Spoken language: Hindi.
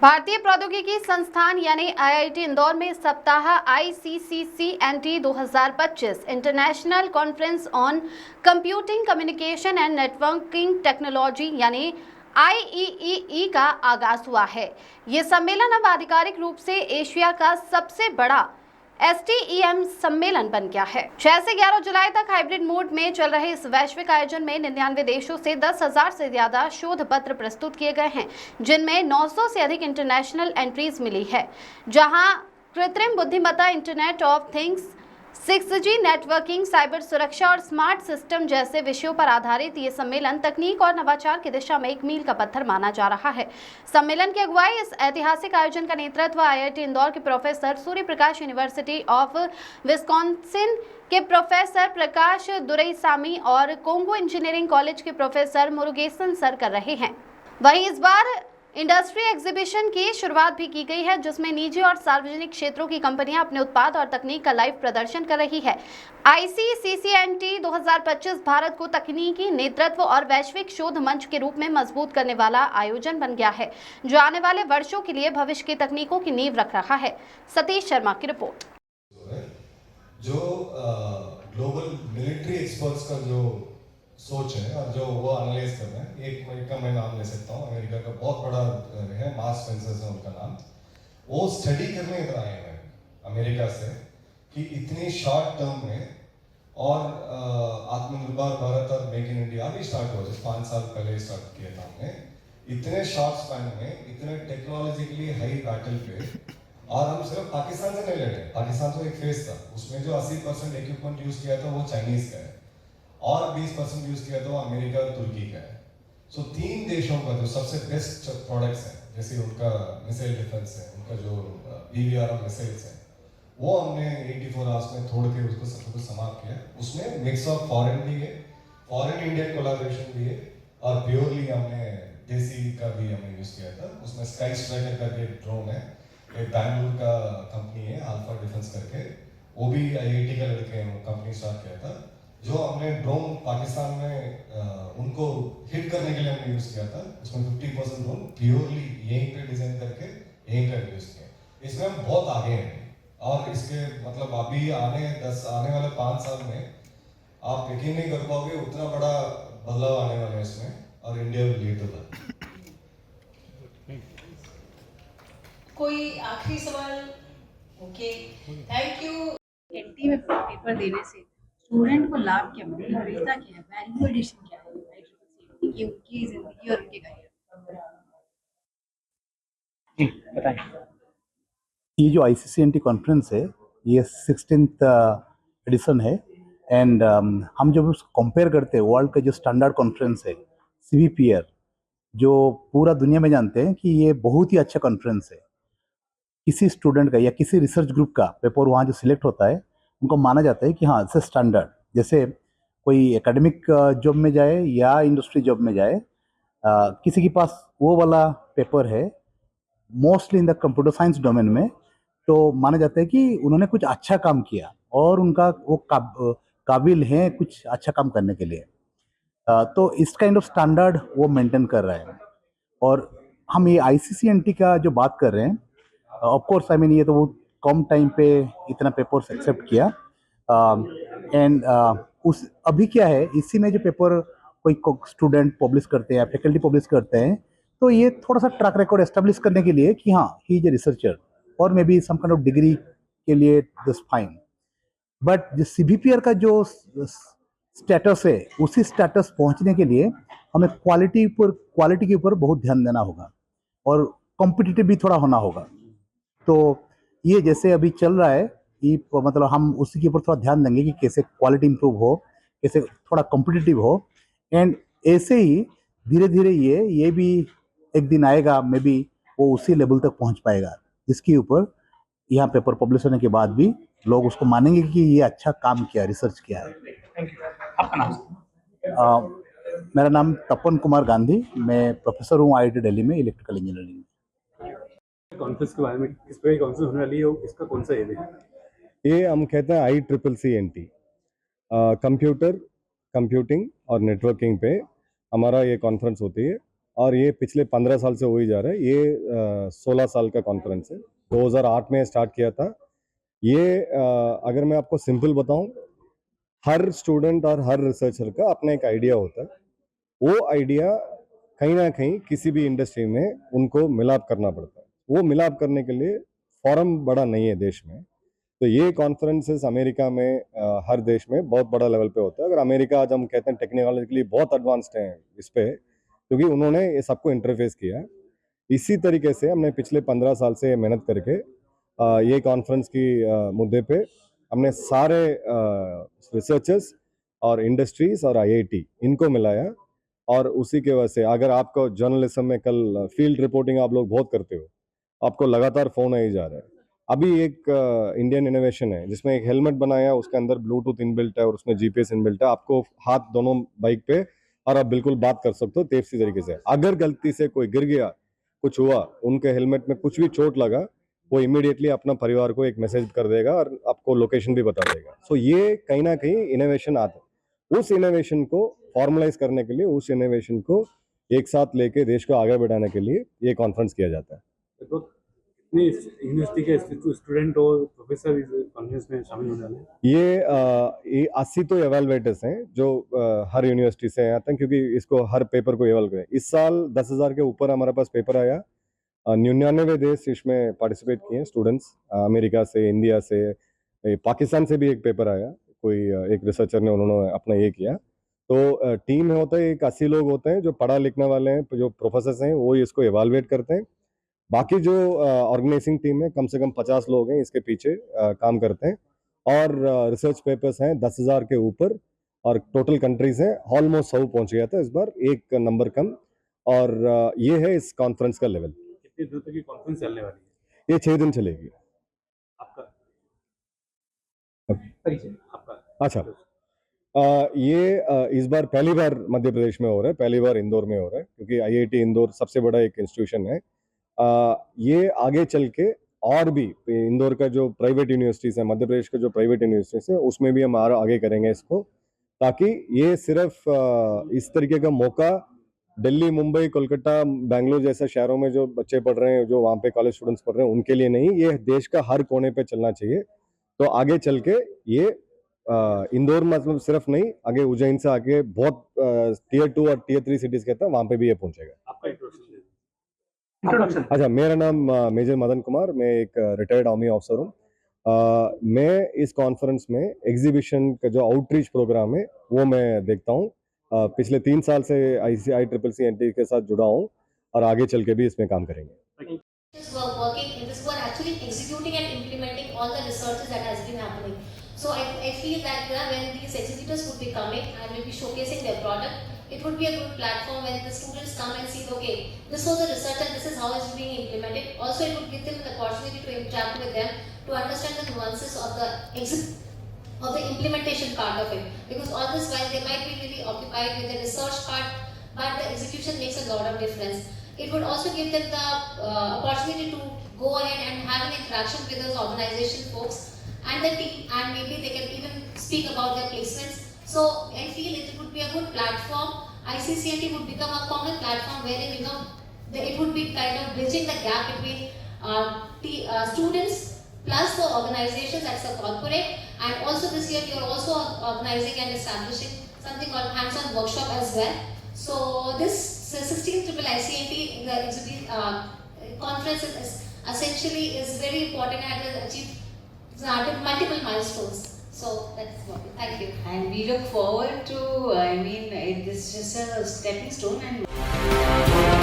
भारतीय प्रौद्योगिकी संस्थान यानी आईआईटी इंदौर में सप्ताह ICCCNT 2025 international conference on computing communication and networking technology यानी IEEE का आगाज हुआ है। ये सम्मेलन अब आधिकारिक रूप से एशिया का सबसे बड़ा STEM सम्मेलन बन गया है। 6 से 11 जुलाई तक हाइब्रिड मोड में चल रहे इस वैश्विक आयोजन में 99 देशों से 10,000 से ज्यादा शोध पत्र प्रस्तुत किए गए हैं, जिनमें 900 से अधिक इंटरनेशनल एंट्रीज मिली है। जहां कृत्रिम बुद्धिमत्ता, internet of things, 6G networking, cyber सुरक्षा और स्मार्ट सिस्टम जैसे विषयों पर आधारित ये सम्मेलन तकनीक और नवाचार की दिशा में एक मील का पत्थर माना जा रहा है। सम्मेलन की अगुवाई इस ऐतिहासिक आयोजन का नेतृत्व IIT इंदौर के professor Surya Prakash, university of Wisconsin के प्रोफेसर प्रकाश दुरईसामी और कोंगो इंजीनियरिंग कॉलेज के प्रोफेसर मुरुगेसन सर कर रहे हैं। वहीं इस बार इंडस्ट्री एग्जीबिशन की शुरुआत भी की गई है, जिसमें निजी और सार्वजनिक क्षेत्रों की कंपनियां अपने उत्पाद और तकनीक का लाइव प्रदर्शन कर रही है। ICCCNT 2025 भारत को तकनीकी नेतृत्व और वैश्विक शोध मंच के रूप में मजबूत करने वाला आयोजन बन गया है, जो आने वाले वर्षों के लिए भविष्य की तकनीकों की नींव रख रहा है। सतीश शर्मा की रिपोर्ट। जो ग्लोबल मिलिट्री एक्सपर्ट्स का जो सोच है और जो वो एनालाइज कर रहे हैं, एक का मैं नाम ले सकता हूँ, अमेरिका का बहुत बड़ा है, मार्क स्पेंसर है उनका नाम। वो स्टडी करने इधर आए हैं अमेरिका से कि इतनी शॉर्ट टर्म में और आत्मनिर्भर भारत और मेक इन इंडिया भी स्टार्ट हुआ, जैसे 5 साल पहले स्टार्ट किया था हमने। इतने शॉर्ट स्पैन में इतने टेक्नोलॉजिकली हाई बैटल पे, और हम सिर्फ पाकिस्तान से नहीं लड़े। पाकिस्तान तो एक फेस था, उसमें जो 80% इक्विपमेंट यूज किया था वो चाइनीज का है और 20% यूज किया तो अमेरिका और तुर्की का है। सो 3 देशों का जो सबसे बेस्ट प्रोडक्ट्स हैं, जैसे उनका मिसाइल डिफेंस है, उनका जो BVR मिसाइल्स है, वो हमने 84 आवर्स में तोड़ के उसको सब कुछ समाप्त किया। उसमें मिक्स ऑफ फॉरेन भी है, फॉरेन इंडियन कोलैबोरेशन भी है, और प्योरली हमने देसी का भी हमने यूज किया था। उसमें स्काई स्ट्राइकर करके ड्रोन है, एक बैंगलोर का कंपनी है अल्फा डिफेंस करके, वो भी IIT का लड़के हैं, वो कंपनी स्टार्ट किया था। जो हमने ड्रोन पाकिस्तान में उनको हिट करने के लिए हमने यूज किया था, उसमें 50% ड्रोन प्योरली यहीं पे डिजाइन करके यहीं पे यूज किया। इसमें हम बहुत आगे हैं, और इसके मतलब अभी आने वाले 5 साल में आप यकीन नहीं कर पाओगे उतना बड़ा बदलाव आने वाला है इसमें, और India will lead the way. कोई आखिरी सवाल? Okay, thank you. एनटी में पेपर देने से स्टूडेंट को लाभ क्या मिलेगा, मिलता क्या है, वैल्यू एडिशन क्या है ICCCNT की उनकी जिंदगी और उनके करियर? जी बताएं। ये जो ICCNT कॉन्फ्रेंस है, ये 16th एडिशन है। एंड हम जब उसको कंपेयर करते हैं वर्ल्ड का जो स्टैंडर्ड कॉन्फ्रेंस है CVPR, जो पूरा दुनिया में जानते हैं कि ये बहुत ही अच्छा कॉन्फ्रेंस है। किसी स्टूडेंट का या किसी रिसर्च ग्रुप का पेपर वहाँ जो सिलेक्ट होता है, उनको माना जाता है कि हाँ इट्स स्टैंडर्ड। जैसे कोई एकेडमिक जॉब में जाए या इंडस्ट्री जॉब में जाए, किसी के पास वो वाला पेपर है, mostly in the computer science domain में, तो माना जाता है कि उन्होंने कुछ अच्छा काम किया और उनका वो काबिल हैं कुछ अच्छा काम करने के लिए। तो इस काइंड ऑफ स्टैंडर्ड वो मेंटेन कर रहे हैं। और हम ये ICCNT का जो बात कर रहे हैं, ऑफ कोर्स आई मीन ये तो बहुत कम टाइम पे इतना पेपर्स एक्सेप्ट किया। एंड उस अभी क्या है, इसी में जो पेपर कोई स्टूडेंट पब्लिश करते हैं या फैकल्टी पब्लिश करते हैं, तो ये थोड़ा सा ट्रैक रिकॉर्ड एस्टेब्लिश करने के लिए कि हाँ ही इज ए रिसर्चर, और may be some kind of degree के लिए दिस फाइन। बट जो CVPR का जो स्टेटस है, उसी स्टेटस पहुंचने के लिए हमें क्वालिटी के ऊपर बहुत ध्यान देना होगा, और कॉम्पिटिटिव भी थोड़ा होना होगा। तो ये जैसे अभी चल रहा है, ये मतलब हम उसी के ऊपर थोड़ा ध्यान देंगे कि कैसे क्वालिटी इंप्रूव हो, कैसे थोड़ा कॉम्पिटिटिव हो। एंड ऐसे ही धीरे धीरे ये भी एक दिन आएगा, मे बी वो उसी लेवल तक पहुंच पाएगा जिसके ऊपर यहाँ पेपर पब्लिश होने के बाद भी लोग उसको मानेंगे कि ये अच्छा काम किया, रिसर्च किया है। आपका नाम? मेरा नाम तपन कुमार गांधी, मैं प्रोफेसर हूँ IIT दिल्ली में इलेक्ट्रिकल इंजीनियरिंग। कॉन्फ्रेंस के बारे में, किस पे कॉन्फ्रेंस होने वाली है, इसका कौन सा एम है? ये हम कहते हैं ICCCNT, कंप्यूटिंग और नेटवर्किंग पे हमारा ये कॉन्फ्रेंस होती है। और ये पिछले 15 साल से हो ही जा रहा है। ये 16 साल का कॉन्फ्रेंस है, 2008 में स्टार्ट किया था। ये अगर मैं आपको सिंपल बताऊं, हर स्टूडेंट और हर रिसर्चर का अपना एक आइडिया होता है। वो आइडिया कहीं ना कहीं किसी भी इंडस्ट्री में उनको मिलाप करना पड़ता है। वो मिलाप करने के लिए फॉरम बड़ा नहीं है देश में, तो ये कॉन्फ्रेंसेस अमेरिका में हर देश में बहुत बड़ा लेवल पे होता है। अगर अमेरिका आज हम कहते हैं टेक्नोलॉजिकली बहुत एडवांस्ड है इस पे, क्योंकि उन्होंने ये सबको इंटरफेस किया है। इसी तरीके से हमने पिछले 15 साल से मेहनत करके ये कॉन्फ्रेंस की मुद्दे पे हमने सारे रिसर्चर्स और इंडस्ट्रीज और आईआईटी इनको मिलाया, और उसी के वजह से अगर आपको जर्नलिज्म में कल फील्ड रिपोर्टिंग आप लोग बहुत करते हो, आपको लगातार फोन आई जा रहा है। अभी एक इंडियन इनोवेशन है जिसमें एक हेलमेट बनाया, उसके अंदर ब्लूटूथ इनबिल्ट है और उसमें जीपीएस इनबिल्ट है। आपको हाथ दोनों बाइक पे और आप बिल्कुल बात कर सकते हो तेज तरीके से। अगर गलती से कोई गिर गया, कुछ हुआ, उनके हेलमेट में कुछ भी चोट लगा, वो इमीडिएटली अपना परिवार को एक मैसेज कर देगा और आपको लोकेशन भी बता देगा। सो ये कहीं ना कहीं इनोवेशन आता है। उस इनोवेशन को फॉर्मलाइज करने के लिए, उस इनोवेशन को एक साथ लेके देश को आगे बढ़ाने के लिए ये कॉन्फ्रेंस किया जाता है। तो कितनी यूनिवर्सिटी के स्टूडेंट और प्रोफेसर इस कॉन्फ्रेंस में शामिल होने वाले हैं? ये 80 तो एवेलुएटर्स हैं जो हर यूनिवर्सिटी से आते हैं, क्योंकि इसको हर पेपर को एवेल करें। इस साल 10,000 के ऊपर हमारे पास पेपर आया। 99 देश इसमें पार्टिसिपेट किए हैं स्टूडेंट्स, अमेरिका से, इंडिया से, पाकिस्तान से भी एक पेपर आया। कोई एक रिसर्चर ने, उन्होंने अपना ये किया। तो टीम में होता है एक 80 लोग होते हैं जो पढ़ा लिखने वाले हैं, जो प्रोफेसर हैं, वो इसको एवेलुएट करते हैं। बाकी जो ऑर्गेनाइजिंग टीम है, कम से कम 50 लोग हैं इसके पीछे काम करते हैं। और रिसर्च पेपर्स हैं 10,000 के ऊपर, और टोटल कंट्रीज हैं ऑलमोस्ट 100 पहुंच गया था इस बार, एक नंबर कम। और ये है इस कॉन्फ्रेंस का लेवल। कितनी दूर तक ये कॉन्फ्रेंस चलने वाली है? ये 6 दिन चलेगी। आपका परिचय आपका? अच्छा, ये इस बार पहली बार मध्य प्रदेश में हो रहा है, पहली बार इंदौर में हो रहा है, क्योंकि आईआईटी इंदौर सबसे बड़ा एक इंस्टीट्यूशन है। ये आगे चल के और भी इंदौर का जो प्राइवेट यूनिवर्सिटीज है, मध्य प्रदेश का जो प्राइवेट यूनिवर्सिटीज है, उसमें भी हम आगे करेंगे इसको, ताकि ये सिर्फ इस तरीके का मौका दिल्ली, मुंबई, कोलकाता, बेंगलोर जैसे शहरों में जो बच्चे पढ़ रहे हैं, जो वहाँ पे कॉलेज स्टूडेंट्स पढ़ रहे हैं, उनके लिए नहीं, ये देश का हर कोने पे चलना चाहिए। तो आगे चल के ये इंदौर मतलब सिर्फ नहीं, आगे उज्जैन से आगे बहुत टियर 2 और टियर 3 सिटीज कहता है, वहाँ पे भी ये पहुंचेगा। आपका इंट्रोडक्शन? अच्छा, मेरा नाम मेजर मदन कुमार, मैं एक रिटायर्ड आर्मी ऑफिसर हूँ। मैं इस कॉन्फ्रेंस में एग्जीबिशन का जो आउटरीच प्रोग्राम है वो मैं देखता हूँ। पिछले 3 साल से ICCC के साथ जुड़ा हूँ, और आगे चल के भी इसमें काम करेंगे। were working in this, were actually executing and implementing all the research that has been happening. So I feel that when these exhibitors would be coming and will be showcasing their product, it would be a good platform when the students come and see, okay, this was the research and this is how it's being implemented. Also, it would give them the opportunity to interact with them, to understand the nuances of the implementation part of it. Because all this while they might be really occupied with the research part, but the execution makes a lot of difference. It would also give them the opportunity to go ahead and have an interaction with those organization folks and the team, and maybe they can even speak about their placements. So I feel it would be a good platform. ICCT would become a common platform wherein it would be kind of bridging the gap between students plus the organizations as a corporate. And also this year we are also organizing and establishing something called hands-on workshop as well. So this 16th ICCT conference is essentially very important and has achieved multiple milestones. So that's what. Thank you. And we look forward to, this is just a stepping stone, and